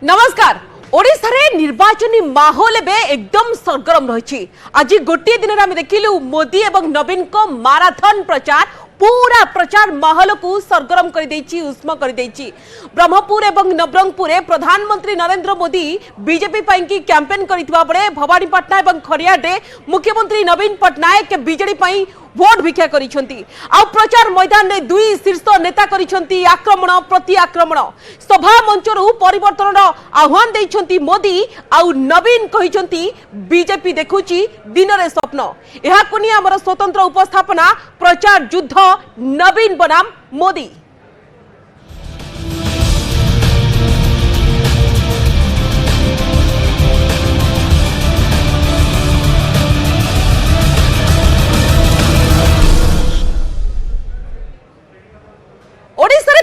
नमस्कार। ओडिशा रे निर्वाचनी माहौल एकदम सरगरम रही। आज गोटे दिन में देखिलु मोदी एवं नवीन को माराथन प्रचार पूरा प्रचार माहौल को सरगरम कर देछि, उष्म कर देछि। ब्रह्मपुर एवं नवरंगपुर प्रधानमंत्री नरेंद्र मोदी बीजेपी पाई की कैंपेन करितबा बड़े भवानीपाटना एवं खरियाडे मुख्यमंत्री नवीन पटनायक बीजेडी पाई भोट भिक्षा करिसेंती। आ प्रचार मैदान में दुई शीर्ष नेता करिसेंती आक्रमण प्रति आक्रमण। सभा मंचरु परिवर्तन आह्वान देइसेंती मोदी। आ नवीन कहिसेंती बीजेपी देखुची दिन रे स्वप्न। एहा कोनी हमर स्वतंत्र उपस्थापना प्रचार युद्ध नवीन बनाम मोदी।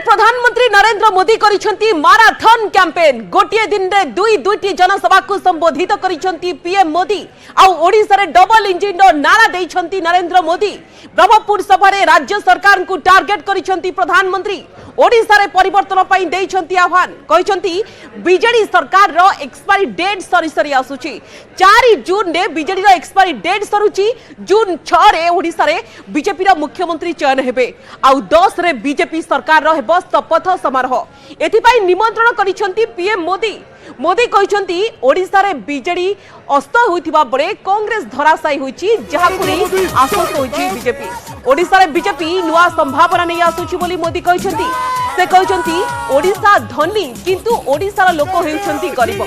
प्रधानमंत्री नरेंद्र मोदी करिसेंती माराथन कैंपेन। गोटे दिन रे दुईटी जनसभा को संबोधित करिसेंती पीएम मोदी। आ ओडिसा रे डबल इंजिन रो नारा देइसेंती नरेंद्र मोदी। ब्रह्मपुर सभा रे राज्य सरकार को टार्गेट करिसेंती प्रधानमंत्री। ओडिसा रे परिवर्तन पई देइसेंती आह्वान। कहिसेंती बीजेडी सरकार रो एक्सपायरी डेट सरी आसुची। 4 जून रे बीजेडी रो एक्सपायरी डेट सरुची। जून 6 रे ओडिसा रे बीजेपी रो मुख्यमंत्री चयन हेबे। आ 10 रे बीजेपी सरकार रो हेबो शपथ समारोह। एथिपाई निमंत्रण करिसेंती पीएम मोदी। मोदी कहिसेंती ओडिसा रे बीजेडी अस्त होइथिबा बळे कांग्रेस धराशायी होइछि, जहाकुरी आशंका होइछि बीजेपी। ओडिसा रे बीजेपी नुआ संभावना नै आसुछि बोली मोदी कहिसेंती। से कहिसेंती ओडिसा धनी किंतु ओडिसा रो लोक हेउछंती गरीब।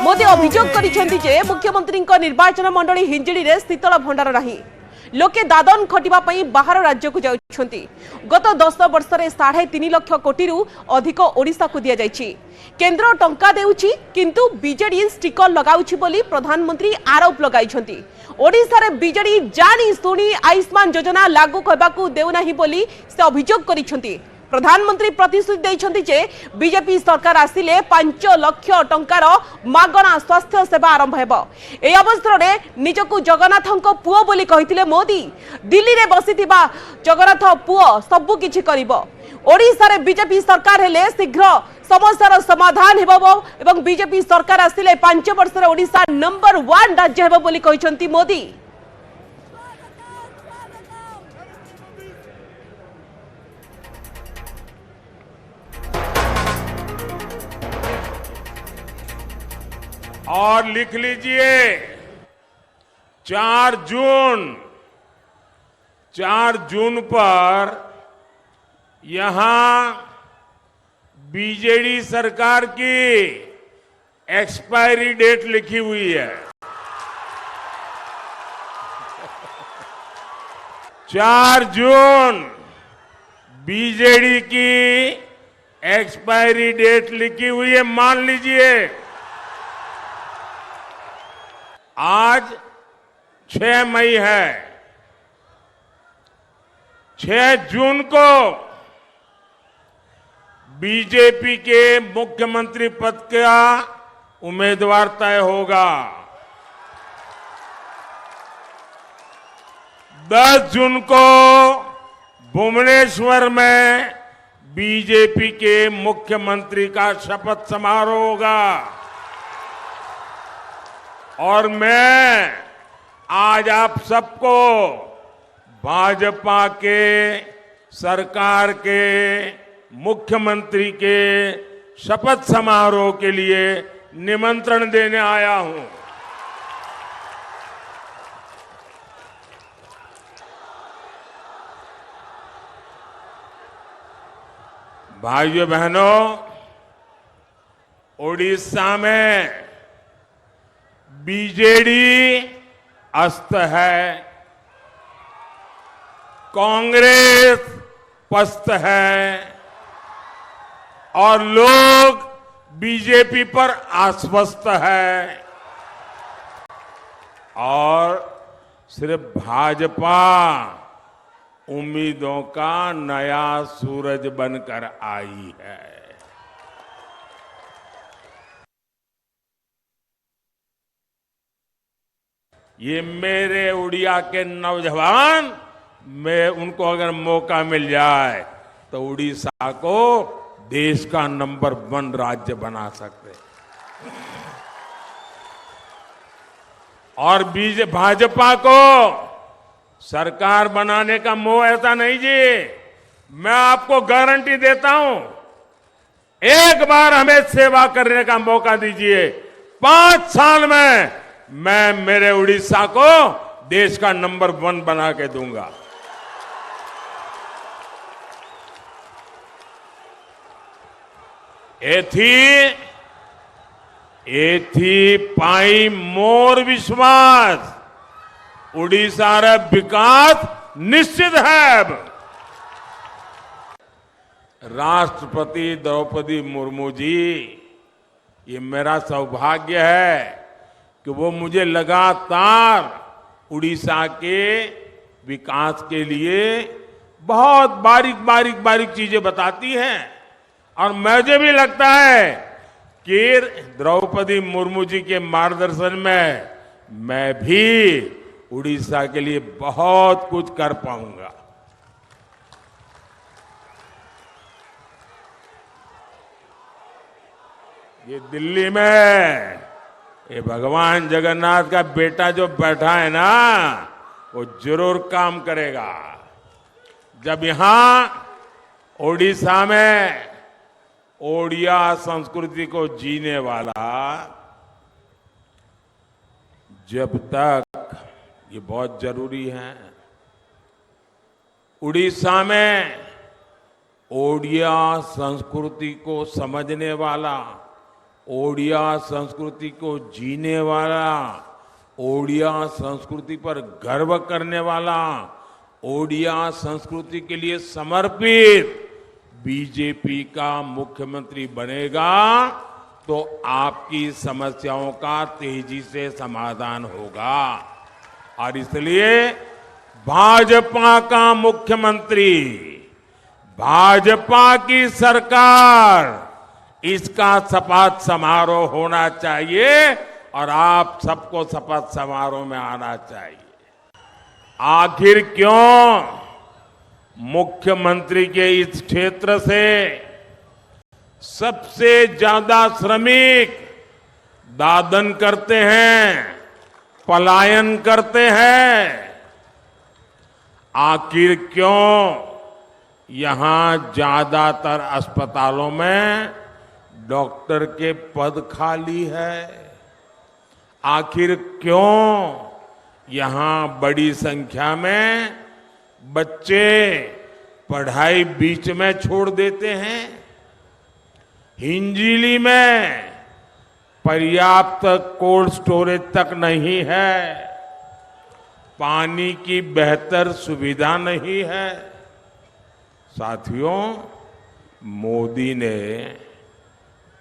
मोदी अभियोग करिसेंती जे मुख्यमंत्री निर्वाचन मंडली हिंजिडी रे शीतल भंडार नाही। लोके दादन खटिबा पई बाहर राज्य को जाउछंती। गत 10 वर्ष रे 3.5 लाख कोटी रु अधिक ओडिसा को दिया जायछि। केंद्र टंका देउछि किंतु बीजेडी स्टिकर लगाउछि बोली प्रधानमंत्री आरोप लगाइछंती। ओडिसा रे बीजेडी जानी सुनी आयुष्मान योजना लागू करबाकू देउ नाही बोली से अभियोग करिछंती। प्रधानमंत्री प्रतिश्रुति देइछंती जे बीजेपी सरकार आसिले 5 लाख टंकार मागणा स्वास्थ्य सेवा आरंभ हेबो। ए अवसर रे निजको जगन्नाथको पुओ बोली कहिथिले मोदी। दिल्ली रे बसिथिबा जगन्नाथ पुओ सबु किछि करिवो। ओडिसा रे बीजेपी सरकार हेले शीघ्र समस्यार समाधान हेबो एवं बीजेपी सरकार आसिले 5 वर्ष रे ओडिसा नंबर 1 राज्य हेबो बोली कहिछंती मोदी। और लिख लीजिए 4 जून पर यहां बीजेडी सरकार की एक्सपायरी डेट लिखी हुई है। 4 जून बीजेडी की एक्सपायरी डेट लिखी हुई है, मान लीजिए। आज 6 मई है। 6 जून को बीजेपी के मुख्यमंत्री पद का उम्मीदवार तय होगा। 10 जून को भुवनेश्वर में बीजेपी के मुख्यमंत्री का शपथ समारोह होगा। और मैं आज आप सबको भाजपा के सरकार के मुख्यमंत्री के शपथ समारोह के लिए निमंत्रण देने आया हूं। भाइयों बहनों, ओडिशा में बीजेडी अस्त है, कांग्रेस पस्त है और लोग बीजेपी पर आश्वस्त है। और सिर्फ भाजपा उम्मीदों का नया सूरज बनकर आई है। ये मेरे उड़िया के नौजवान, मैं उनको अगर मौका मिल जाए तो उड़ीसा को देश का नंबर 1 राज्य बना सकते हैं। और भाजपा को सरकार बनाने का मोह ऐसा नहीं जी। मैं आपको गारंटी देता हूं, एक बार हमें सेवा करने का मौका दीजिए, 5 साल में मैं मेरे उड़ीसा को देश का नंबर 1 बना के दूंगा। एथी पाई मोर विश्वास उड़ीसा रे विकास निश्चित है। राष्ट्रपति द्रौपदी मुर्मू जी, ये मेरा सौभाग्य है कि वो मुझे लगातार उड़ीसा के विकास के लिए बहुत बारीक चीजें बताती हैं। और मुझे भी लगता है कि द्रौपदी मुर्मू जी के मार्गदर्शन में मैं भी उड़ीसा के लिए बहुत कुछ कर पाऊंगा। ये दिल्ली में ये भगवान जगन्नाथ का बेटा जो बैठा है ना, वो जरूर काम करेगा। जब यहां ओडिशा में ओडिया संस्कृति को जीने वाला, जब तक ये बहुत जरूरी है, उड़ीसा में ओडिया संस्कृति को समझने वाला, ओडिया संस्कृति को जीने वाला, ओडिया संस्कृति पर गर्व करने वाला, ओडिया संस्कृति के लिए समर्पित बीजेपी का मुख्यमंत्री बनेगा तो आपकी समस्याओं का तेजी से समाधान होगा। और इसलिए भाजपा का मुख्यमंत्री, भाजपा की सरकार, इसका शपथ समारोह होना चाहिए और आप सबको शपथ समारोह में आना चाहिए। आखिर क्यों मुख्यमंत्री के इस क्षेत्र से सबसे ज्यादा श्रमिक दादन करते हैं, पलायन करते हैं? आखिर क्यों यहां ज्यादातर अस्पतालों में डॉक्टर के पद खाली है? आखिर क्यों यहां बड़ी संख्या में बच्चे पढ़ाई बीच में छोड़ देते हैं? हिंजीली में पर्याप्त कोल्ड स्टोरेज तक नहीं है, पानी की बेहतर सुविधा नहीं है। साथियों, मोदी ने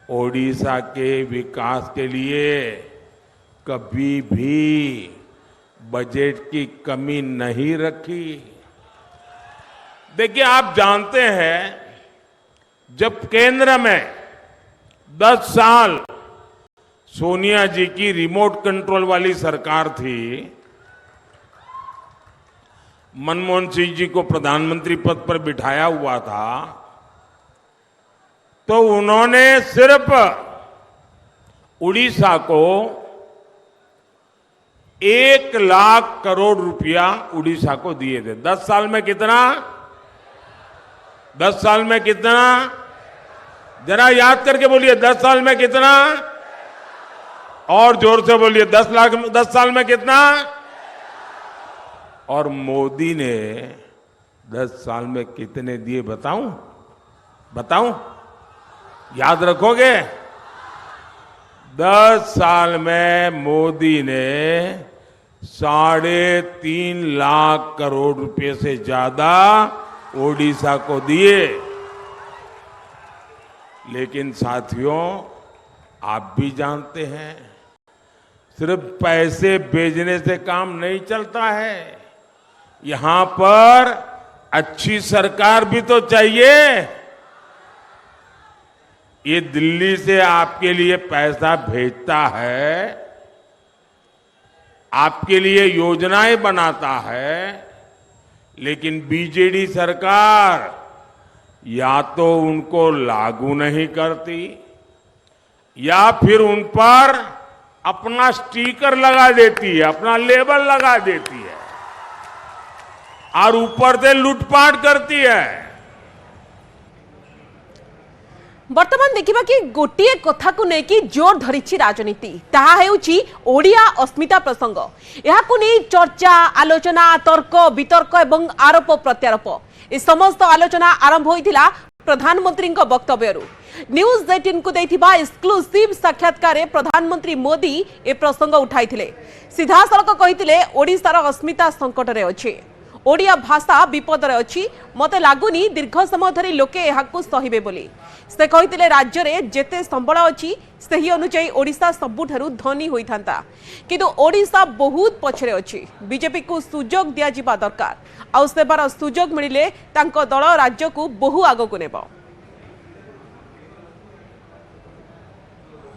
ओडिशा के विकास के लिए कभी भी बजट की कमी नहीं रखी। देखिए, आप जानते हैं, जब केंद्र में 10 साल सोनिया जी की रिमोट कंट्रोल वाली सरकार थी, मनमोहन सिंह जी को प्रधानमंत्री पद पर बिठाया हुआ था, तो उन्होंने सिर्फ उड़ीसा को 1 लाख करोड़ रुपया उड़ीसा को दिए थे। 10 साल में कितना? 10 साल में कितना? जरा याद करके बोलिए, 10 साल में कितना? और जोर से बोलिए, 10 साल में कितना? और मोदी ने 10 साल में कितने दिए बताऊं? याद रखोगे? 10 साल में मोदी ने 3.5 लाख करोड़ रुपए से ज्यादा ओडिशा को दिए। लेकिन साथियों, आप भी जानते हैं, सिर्फ पैसे भेजने से काम नहीं चलता है। यहां पर अच्छी सरकार भी तो चाहिए। ये दिल्ली से आपके लिए पैसा भेजता है, आपके लिए योजनाएं बनाता है, लेकिन बीजेडी सरकार या तो उनको लागू नहीं करती, या फिर उन पर अपना स्टिकर लगा देती है, अपना लेबल लगा देती है और ऊपर से लूटपाट करती है। वर्तमान देखिबा कि गोटिए कथा को लेकि जोर धरिछि राजनीति, ताहा हेउछि ओडिया अस्मिता प्रसंग। एहाकु नै चर्चा, आलोचना, तर्क वितर्क एवं आरोप प्रत्यारोप ए समस्त आलोचना आरंभ होइथिला प्रधानमंत्री वक्तव्यरू। न्यूज 18 को देथिबा एक्सक्लूसिव साक्षात्कार प्रधानमंत्री मोदी ए प्रसंग उठाइथिले। सीधा सड़क कहिथिले ओडिशार अस्मिता संकट रे अछि, ओडिया भाषा विपद रे अछि, मते लागुनी दीर्घ समय धरि लोके एहाकु सहिबे बोली। से कहिथिले राज्य रे जेते संबळ अछि सही अनुसार ओडिशा सबुठारु धनी होइथांता, किंतु ओडिशा बहुत पछरे अछि। बीजेपी को सुजोग दिया जिबा दरकार, आ सेबार सुजोग मिलिले तांको दल राज्य को बहु आगो नेबो।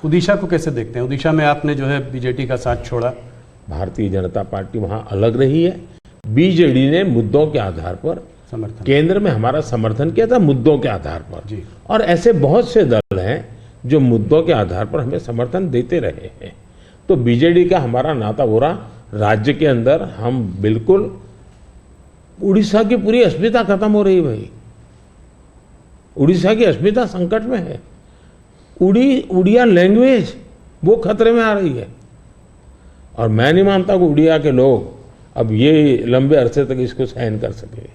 उड़ीसा को कैसे देखते हैं? उड़ीसा में आपने जो है बीजेपी का साथ छोड़ा, भारतीय जनता पार्टी वहां अलग रही है। बीजेडी ने मुद्दों के आधार पर समर्थन केंद्र में हमारा समर्थन किया था, मुद्दों के आधार पर जी। और ऐसे बहुत से दल हैं जो मुद्दों के आधार पर हमें समर्थन देते रहे हैं। तो बीजेडी का हमारा नाता हो रहा, राज्य के अंदर हम बिल्कुल, उड़ीसा की पूरी अस्मिता खत्म हो रही भाई, उड़ीसा की अस्मिता संकट में है। उड़िया लैंग्वेज वो खतरे में आ रही है और मैं नहीं मानता कि उड़िया के लोग अब ये लंबे अरसे तक इसको सहन कर सके।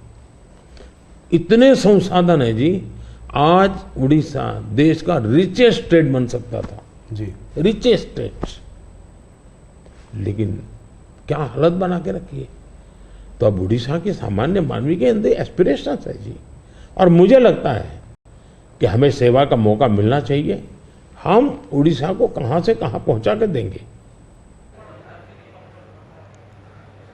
इतने संसाधन है जी, आज उड़ीसा देश का रिचेस्ट स्टेट बन सकता था जी, रिचेस्ट स्टेट, लेकिन क्या हालत बना के रखी है। तो अब उड़ीसा के सामान्य मानवी के अंदर एस्पिरेशंस है जी, और मुझे लगता है कि हमें सेवा का मौका मिलना चाहिए। हम उड़ीसा को कहां से कहां पहुंचा कर देंगे।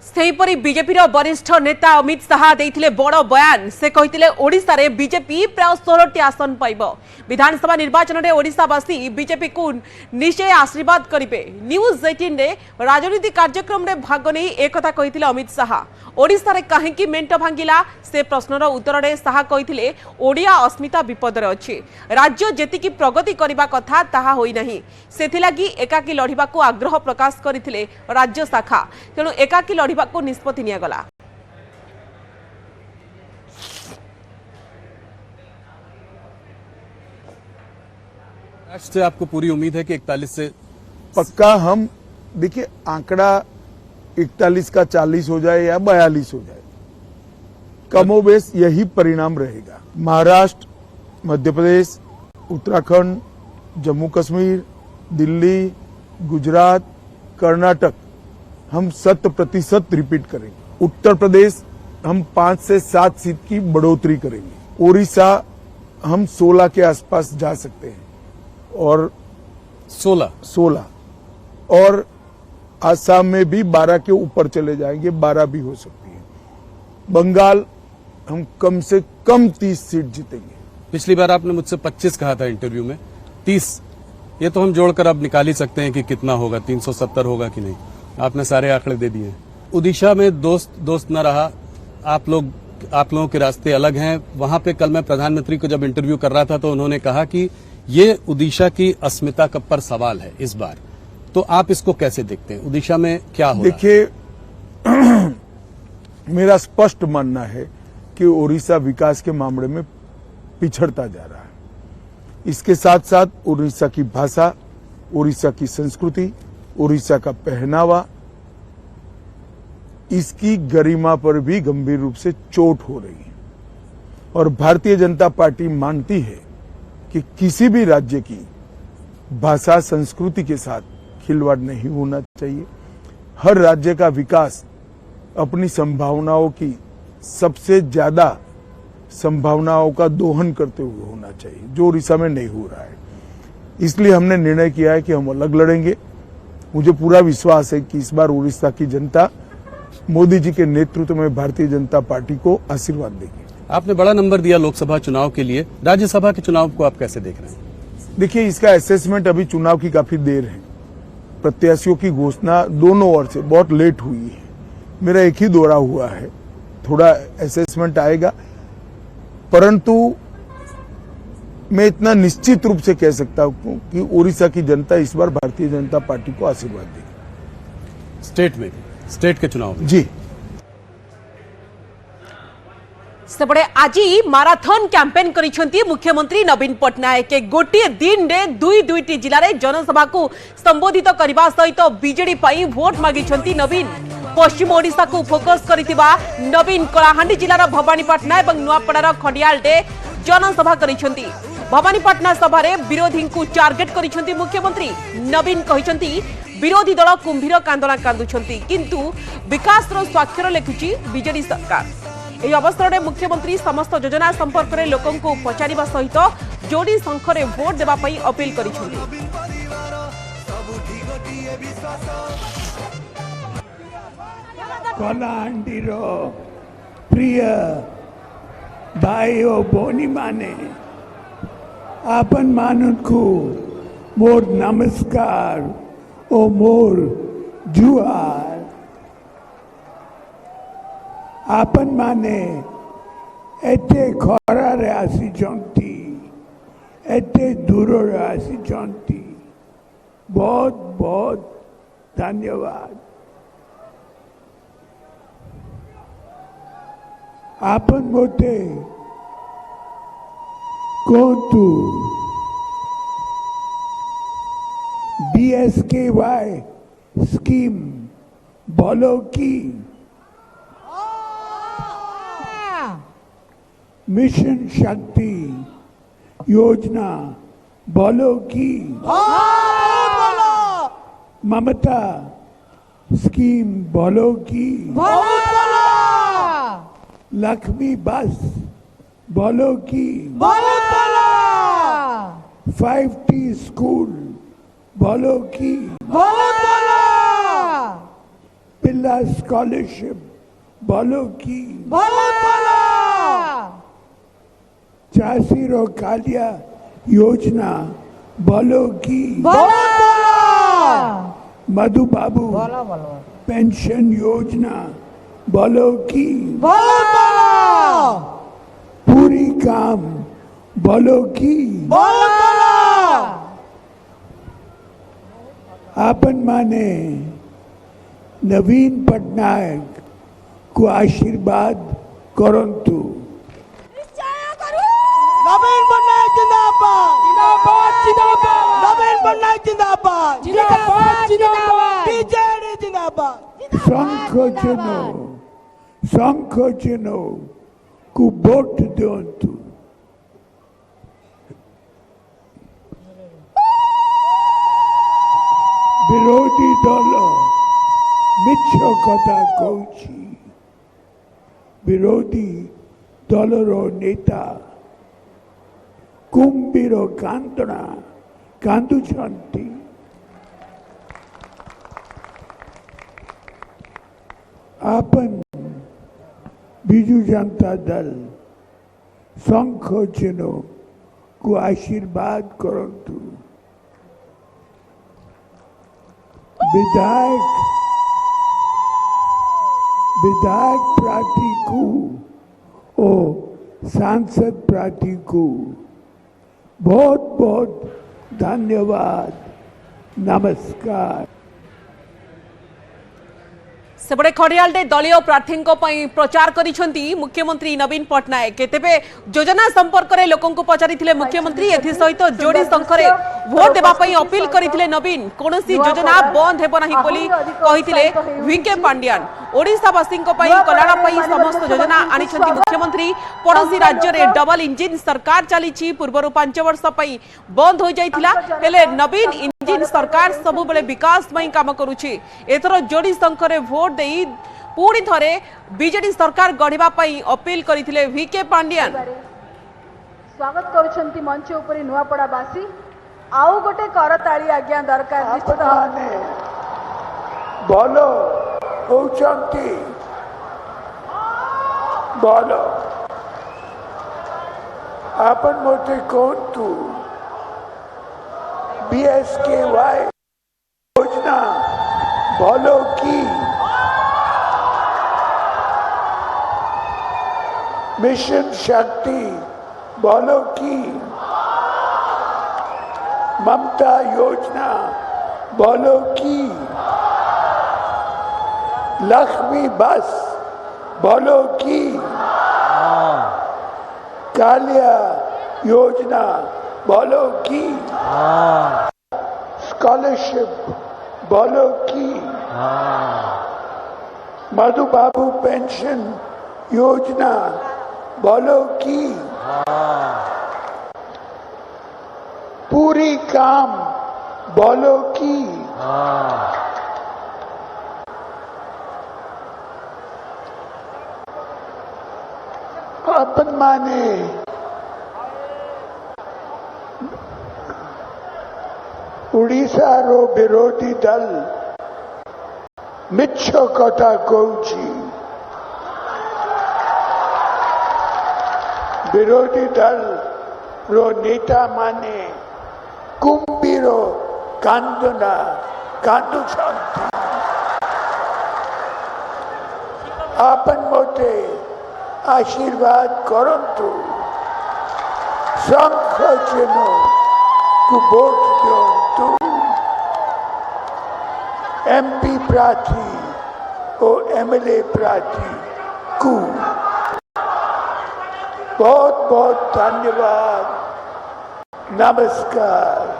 सेहीपरि बीजेपी वरिष्ठ नेता अमित शाह देथिले बड़ बयान। से कहिथिले ओडिशा रे बीजेपी प्राय 16टी आसन पाइबो। विधानसभा निर्वाचन रे ओडिशावासी बीजेपी को निश्चय आशीर्वाद करिवे। न्यूज 18 रे राजनीतिक कार्यक्रम रे भाग नै एकथा कहिथिले अमित शाह। ओडिशा रे काहेकि मेंट भांगिला से प्रश्नर उत्तर रे शाह कहिथिले ओडिया अस्मिता विपद रे अछि। राज्य जेतिकी प्रगति करिबा कथा ताहा होई नाही, सेथिलागी एकाकी लढिबा को आग्रह प्रकाश करिथिले राज्य शाखा। तेणु एकाकी लढिबा को निष्पत्ति निया गला। से आपको पूरी उम्मीद है कि 41 से पक्का हम देखिए, आंकड़ा 41 का 40 हो जाए या 42 हो जाए, कमोबेश यही परिणाम रहेगा। महाराष्ट्र, मध्य प्रदेश, उत्तराखंड, जम्मू कश्मीर, दिल्ली, गुजरात, कर्नाटक हम 100% रिपीट करेंगे। उत्तर प्रदेश हम 5 से 7 सीट की बढ़ोतरी करेंगे। ओडिशा हम 16 के आसपास जा सकते हैं और 16 और आसाम में भी 12 के ऊपर चले जाएंगे, 12 भी हो सकती है। बंगाल हम कम से कम 30 सीट जीतेंगे। पिछली बार आपने मुझसे 25 कहा था इंटरव्यू में, 30 ये तो हम जोड़कर अब निकाल ही सकते हैं कि कितना होगा, 370 होगा कि नहीं। आपने सारे आंकड़े दे दिए। उड़ीसा में दोस्त न रहा, आप लोगों के रास्ते अलग हैं। वहां पे कल मैं प्रधानमंत्री को जब इंटरव्यू कर रहा था तो उन्होंने कहा कि ये उड़ीसा की अस्मिता का पर सवाल है इस बार, तो आप इसको कैसे देखते हैं? उड़ीसा में क्या हो रहा है? देखिए, मेरा स्पष्ट मानना है कि ओडिशा विकास के मामले में पिछड़ता जा रहा है। इसके साथ साथ ओडिशा की भाषा, ओडिशा की संस्कृति, ओडिशा का पहनावा, इसकी गरिमा पर भी गंभीर रूप से चोट हो रही है। और भारतीय जनता पार्टी मानती है कि किसी भी राज्य की भाषा, संस्कृति के साथ खिलवाड़ नहीं होना चाहिए। हर राज्य का विकास अपनी संभावनाओं की सबसे ज्यादा संभावनाओं का दोहन करते हुए होना चाहिए, जो ओडिशा में नहीं हो रहा है। इसलिए हमने निर्णय किया है कि हम अलग लड़ेंगे। मुझे पूरा विश्वास है कि इस बार उड़ीसा की जनता मोदी जी के नेतृत्व में भारतीय जनता पार्टी को आशीर्वाद देगी। आपने बड़ा नंबर दिया लोकसभा चुनाव के लिए, राज्यसभा के चुनाव को आप कैसे देख रहे हैं? देखिए, इसका असेसमेंट अभी चुनाव की काफी देर है। प्रत्याशियों की घोषणा दोनों ओर से बहुत लेट हुई है। मेरा एक ही दौरा हुआ है, थोड़ा असेसमेंट आएगा, परंतु मैं इतना निश्चित रूप से कह सकता हूं कि उड़ीसा की जनता इस बार भारतीय जनता पार्टी को आशीर्वाद देगी। स्टेट में स्टेट के चुनाव में जी सेपटे आज माराथन कैंपेन करिसेंती मुख्यमंत्री नवीन पट्टनायक गोटे दिन रे दुईटी जिले में जनसभा को संबोधित करने सहित बीजेडी पाई वोट मागिछंती नवीन। पश्चिम ओडिशा को फोकस करिथिबा नवीन कलाहांडी जिलार भवानीपाटना और नुआपड़ार खडियालटे जनसभा करिसेंती। भवानीपाटना सभा विरोधी को टार्गेट करिसेंती मुख्यमंत्री नवीन कहिसेंती विरोधी दल कुंभीर कांदना कांदुछंती किंतु विकासर स्वाक्षर लेखुची बीजेडी सरकार। ଏହି ଅବସରରେ ମୁଖ୍ୟମନ୍ତ୍ରୀ ସମସ୍ତ ଯୋଜନା ସମ୍ପର୍କରେ ଲୋକଙ୍କୁ ପଚାରିବା ସହିତ ଯୋଡ଼ି ଶଙ୍ଖରେ ଭୋଟ ଦେବା ପାଇଁ ଅପିଲ କରିଛନ୍ତି। କଳାହାଣ୍ଡିର ପ୍ରିୟ ଭାଇ ଓ ଭଉଣୀମାନେ ଆପଣମାନଙ୍କୁ ମୋର ନମସ୍କାର ଓ ମୋର ଜୁହାର। आपण माने एते खरारे आसीचंती एते दूर आसीचंती बहुत बहुत धन्यवाद। आपण मोटे कोतु BSKY स्कीम बोलो की मिशन शक्ति योजना बोलो की ममता स्कीम बोलो की लक्ष्मी बस बोलो की 5T स्कूल बोलो की पिल्ला स्कॉलरशिप बोलो की चासीरो कालिया योजना बोलो की मधु बाबू पेंशन योजना बोलो की पूरी काम बोलो की आपन माने नवीन पटनायक को आशीर्वाद करंतु। नवीन पटनायक जिंदाबाद जिंदाबाद जिंदाबाद नवीन पटनायक जिंदाबाद जिंदाबाद जिंदाबाद बीजेडी जिंदाबाद। शंख चिन्ह को वोट दियंतु। विरोधी दल मिछ कथा कहूची। विरोधी दलर नेता कुंभीर कांदना कांदुछंती। आपन बिजू जनता दल शंख चिन्ह को आशीर्वाद करंतु। विधायक प्रार्थी को और सांसद प्रार्थी को बहुत बहुत धन्यवाद। नमस्कार। सेपटे खड़ियालटे दलीय प्रार्थी प्रचार करिसेंती मुख्यमंत्री नवीन पट्टनायक। तेबे योजना संपर्क में लोकों को पचारिथिले मुख्यमंत्री सहित जोड़ी शंखरे भोट देबा पई अपील करिथिले नवीन। कोनोसी योजना बंद हेबो नाही बोली कहिथिले वीके पांड्यान। ओडिशावासी कल्याण समस्त योजना आनिछंती मुख्यमंत्री। पड़ोसी राज्य में डबल इंजिन सरकार चली पूर्व 5 वर्ष बंद हो जाइथिला हेले नवीन इंजिन सरकार सबु बेले विकास काम करुछि। एथर जोड़ी शंखरे भोट देई पुणी थरे बीजेडी सरकार गढ़िबा पई अपील करिथिले वीके पांड्यान। स्वागत करुछंती मंच उपरी नुआपड़ावासी। आउ गोटे करताली आज्ञा दरकार निश्चित बोलो होचंती बोलो आपन मोटे कोंतु BSKY योजना बोलो की मिशन शक्ति बोलो की ममता योजना बोलो की, लक्ष्मी बस बोलो की, कालिया योजना बोलो की, स्कॉलरशिप बोलो की, मधु बाबू पेंशन योजना बोलो की, पूरी काम बोलो की, अपन माने उड़ीसा रो विरोधी दल मिछ कथा कौची, विरोधी दल रो नेता माने कुंभीरो कांदना कांदु शांति आपन मोटे आशीर्वाद करंतु शंख चिन्ह को वोट दियंतु एमपी प्रार्थी और एमएलए प्रार्थी को बहुत बहुत धन्यवाद। नमस्कार।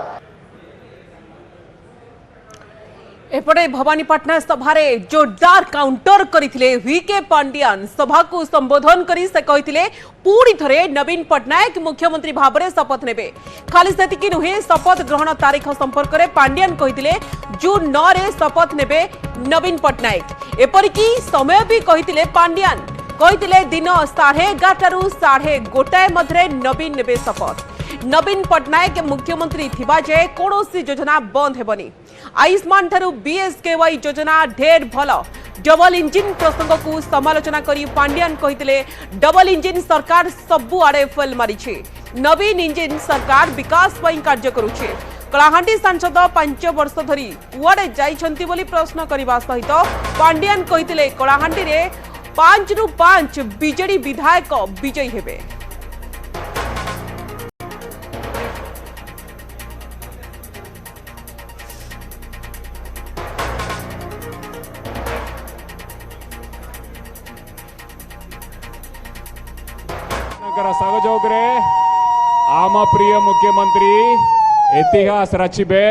एपटे भवानीपाटना सभारे जोरदार काउंटर करथिले वीके पांड्यान सभा को संबोधन करी से कहिथिले पूरी थरे नवीन पटनायक मुख्यमंत्री भाबरे शपथ नेबे। खाली सेतिकी नुहे शपथ ग्रहण तारीख संपर्क में पांड्यान कहिथिले जून 9 रे शपथ नेबे नवीन पटनायक। एपरिकी समय भी कहिथिले पांड्यान कहिथिले दिन 11:30 रु 1:30 मध्य नवीन नेबे शपथ। नवीन पटनायक मुख्यमंत्री थिबा जे कोनोसी योजना बंद हेबनी। आयुष्मान ठारू बीएसकेवाई योजना ढेर भल। डबल इंजिन प्रसंग को समालोचना करी पांड्यान कहिथिले डबल इंजिन सरकार सबु आड़े फेल मारिछि। नवीन इंजिन सरकार विकास पई कार्य करुछि। कलाहांडी सांसद 5 वर्ष धरी कुआडे जाइछंती बोली प्रश्न करबा सहित पांड्यान कहिथिले कलाहांडी रे 5 रु 5 बीजेडी विधायक विजयी हेबे। सहयोगे आम प्रिय मुख्यमंत्री इतिहास रचिबे,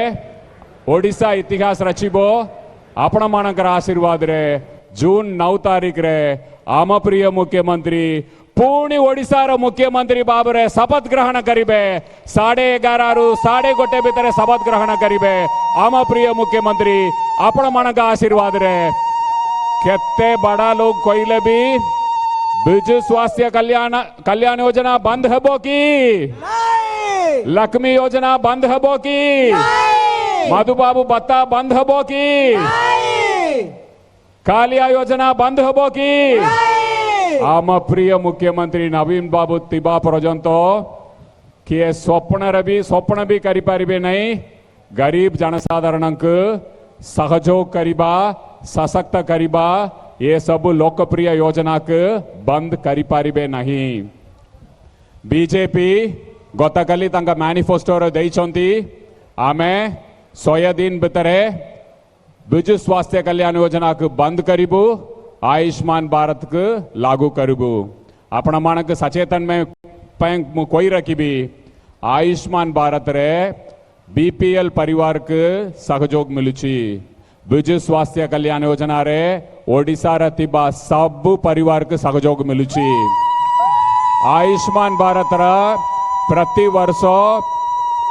ओडिशा इतिहास रचिबो। आपण मानकर आशीर्वाद रे जून 9 तारीख रे आम प्रिय मुख्यमंत्री पुणी ओडिशा रो मुख्यमंत्री भाव शपथ ग्रहण करिबे। 11:30 रु 1:30 भितर शपथ ग्रहण करिबे आम प्रिय मुख्यमंत्री। आपण मानकर आशीर्वाद रे केते बड़ा लोग कहले भी बिजु स्वास्थ्य कल्याण योजना बंद हेबो की? लक्ष्मी योजना बंद हेबो की? मधुबाबू भत्ता बंद हेबो की? कालिया योजना बंद हेबो की? आम प्रिय मुख्यमंत्री नवीन बाबू तिबा पर्यंत किए स्वप्न भी करि परिबे नहीं। गरीब जनसाधारण सहयोग करिबा, सशक्त करिबा, ये सब लोकप्रिय योजना के बंद करि पारिबे नहीं। बीजेपी गतकाली तांका मैनिफेस्टो देइछंती आमे 100 दिन भितरे बिजु स्वास्थ्य कल्याण योजना के बंद करिबु, आयुष्मान भारत के लागू करिबु। आपण मानक सचेतन में कोई रखिबी आयुष्मान भारत रे बीपीएल परिवार के सहयोग मिलुची। बिजु स्वास्थ्य कल्याण योजना रे ओडिशा रे तिबा सब परिवार के सहयोग मिलुची। आयुष्मान भारत रा प्रति वर्ष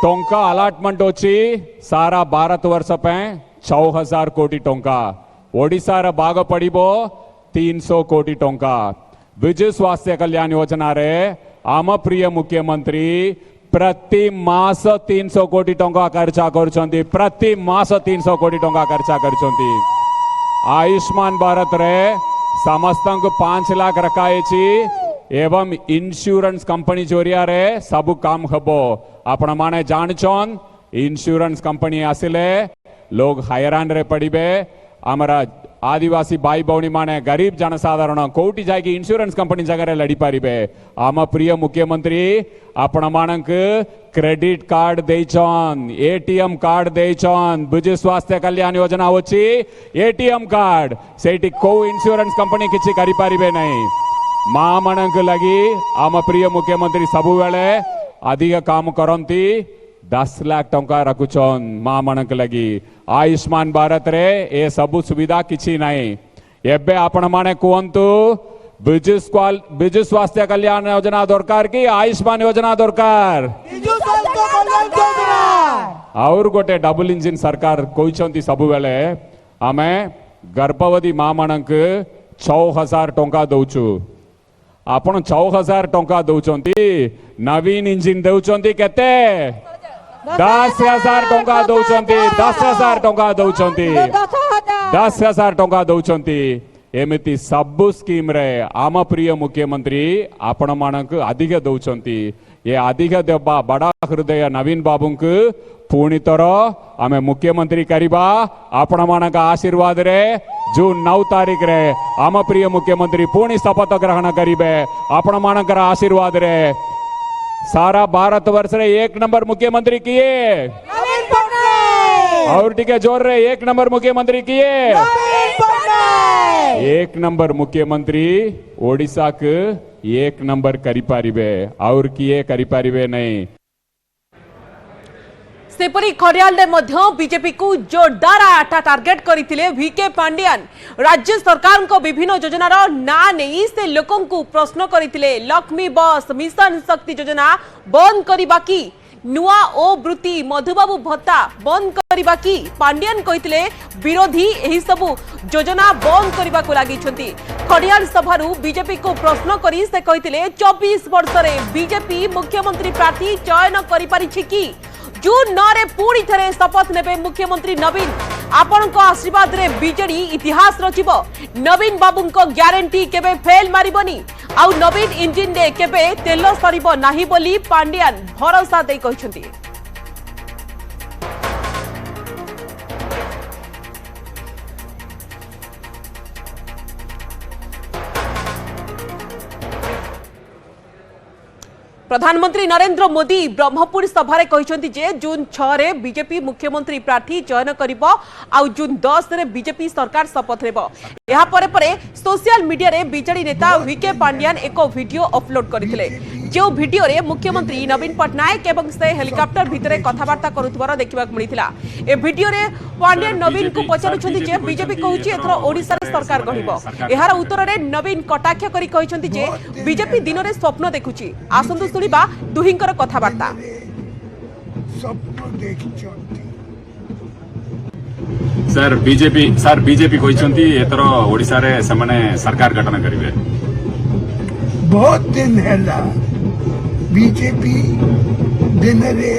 टोंका अलाटमेंट होची सारा भारत वर्ष पे 6000 कोटी टोंका। ओडिशा रे भाग पड़िबो 300 कोटी टोंका। बिजु स्वास्थ्य कल्याण योजना रे आम प्रिय मुख्यमंत्री प्रति मास 300 कोटी टंका खर्चा करछंती। प्रति मास 300 कोटी टंका खर्चा करछंती। आयुष्मान भारत रे समस्त 5 लाख रखाएछि एवं इंश्योरेंस कंपनी जोरिया रे सब काम हबो। आपण माने जानछन इंश्योरेंस कंपनी आसिले लोग हैरान रे पड़िबे। हमारा आदिवासी भाई भौणी माने गरीब जनसाधारण कोटी जाकि इंश्योरेंस कंपनी जगह लड़ी पारिबे आम प्रिय मुख्यमंत्री आपण मानक क्रेडिट कार्ड देइछन एटीएम कार्ड देइछन विजु स्वास्थ्य कल्याण योजना होची एटीएम कार्ड सेठी को इंश्योरेंस कंपनी किछि करि पारिबे नै मां मानक लगी आम प्रिय मुख्यमंत्री सबु बेले अधिक काम करंती 10 लाख टंका रखुछन मां मानक लगी आयुष्मान भारत रे ए सबु सुविधा किछि नै एबे आपण माने कोंतु विजु स्वास्थ्य कल्याण योजना दरकार की आयुष्मान योजना दरकार बिजू स्वास्थ्य कल्याण योजना और गोटे डबल इंजिन सरकार कहते सबु बेले आमे गर्भवती मां मानक 6000 टंका दउछु आपण 6000 टंका दउचंती नवीन इंजिन दउचंती केते 10,000 टंका दउचंती 10,000 टंका दउचंती 10,000 टंका दउचंती एमिति सबु स्कीम रे आम प्रिय मुख्यमंत्री आपण मानक अधिक दउचंती ये अधिक देबा बड़ा हृदय नवीन बाबू को पुणी थर आमे मुख्यमंत्री करिबा आपण मानक आशीर्वाद रे जून 9 तारीख रे आम प्रिय मुख्यमंत्री पुणी शपथ ग्रहण करिबे आपण मानकर आशीर्वाद रे सारा भारत वर्ष रे 1 नंबर मुख्यमंत्री किए नवीन पटनायक और टिके जोर रे 1 नंबर मुख्यमंत्री किए नवीन पटनायक 1 नंबर मुख्यमंत्री ओडिशा के 1 नंबर करि पारिबे और किए करि पारिबे नहीं सेपरी खरियाल बीजेपी को जोरदार आटा टार्गेट करथिले वीके पांडियान राज्य सरकार को विभिन्न योजनार ना नहीं से लोकों को प्रश्न करथिले लक्ष्मी बस मिशन शक्ति योजना बंद करबा की नुआ ओ वृत्ति मधुबाबू भत्ता बंद करबा की पांडियान कहिथिले विरोधी एही सबु योजना बंद करबा को लागिछंती खरियाल सभारू बीजेपी को प्रश्न करी से कहिथिले 24 वर्ष रे बीजेपी मुख्यमंत्री प्रार्थी चयन करि पारिछि की जून 9 रे पुणी थरे शपथ नेबे मुख्यमंत्री नवीन आपण को आशीर्वाद रे बीजेडी इतिहास रचिबो नवीन बाबू को ग्यारंटी केबे फेल मारिबनी आउ नवीन इंजिन रे केबे तेल सरिबो नाही बोली पांडियान भरोसा दे कहिसंती प्रधानमंत्री नरेंद्र मोदी ब्रह्मपुर सभारे कहते जे जून 6 रे बीजेपी मुख्यमंत्री प्रार्थी चयन करिबो आउ जून 10 रे बीजेपी सरकार शपथ लेबो या परे सोशल मीडिया रे बीजेडी नेता वीके पांडियान एक वीडियो अपलोड करथिले जो वीडियो रे मुख्यमंत्री नवीन पटनायक एवं से हेलिकॉप्टर भितरे कथावार्ता करुथबार देखिबा मिलिथिला ए वीडियो रे पांडियान नवीन को पचारुछंती जे बीजेपी कहूची एथरो ओडिसा रे सरकार गढिबो एहार उत्तर रे नवीन कटाक्ष करी कहछंती जे बीजेपी दिन रे स्वप्न देखुची आसंतु सुनिबा दुहिंकर कथावार्ता स्वप्न देखिछंती सर बीजेपी कहछंती एथरो ओडिसा रे समाने सरकार गठन करिवे बहुत दिन हैला बीजेपी दिन रे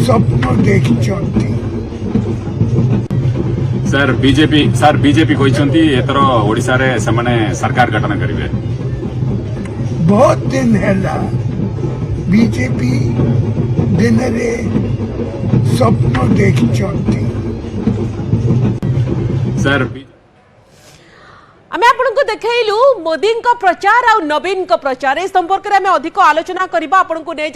स्वप्न देखिछंती सर बीजेपी कहछंती एथरो ओडिसा रे समाने सरकार गठन करिवे बहुत दिन हैला बीजेपी दिन रे स्वप्न देखिछंती सर आमे आपनको देखैलु मोदी का प्रचार और नवीन का प्रचार ए संपर्क रे आमे अधिक आलोचना करबा आपनको नै